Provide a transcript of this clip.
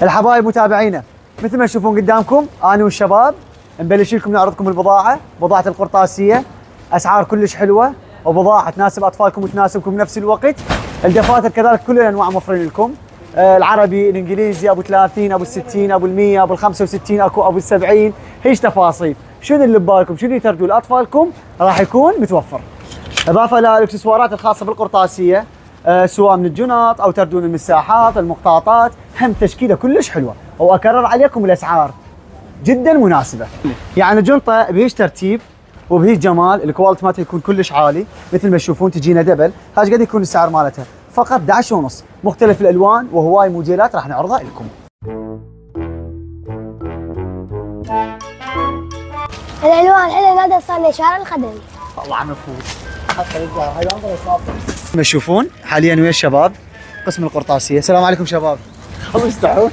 الحبايب متابعينا، مثل ما تشوفون قدامكم انا والشباب نبلش لكم نعرضكم البضاعه، بضاعه القرطاسيه، اسعار كلش حلوه وبضاعه تناسب اطفالكم وتناسبكم بنفس الوقت. الدفاتر كذلك كل الانواع موفرين لكم، العربي، الانجليزي، ابو 30، ابو 60، ابو 100، ابو 65، اكو ابو 70. هيش تفاصيل، شنو اللي ببالكم، شنو اللي ترجوا لاطفالكم راح يكون متوفر. اضافه للاكسسوارات الخاصه بالقرطاسيه، سواء من الجنط او تردون المساحات، المخطاطات، هم تشكيله كلش حلوه، واكرر عليكم الاسعار جدا مناسبه. يعني جنطه بهيج ترتيب وبهيج جمال، الكواليتي مالتها يكون كلش عالي، مثل ما تشوفون تجينا دبل. هاش قد يكون السعر مالتها؟ فقط 11.5. مختلف الالوان وهواي موديلات راح نعرضها لكم. الالوان الحين هذا صار لي شعر الخدم. طبعا نفوس حتى الزهر هاي انظر. ما تشوفون حاليا ويا الشباب قسم القرطاسيه. السلام عليكم شباب. الله يستحون.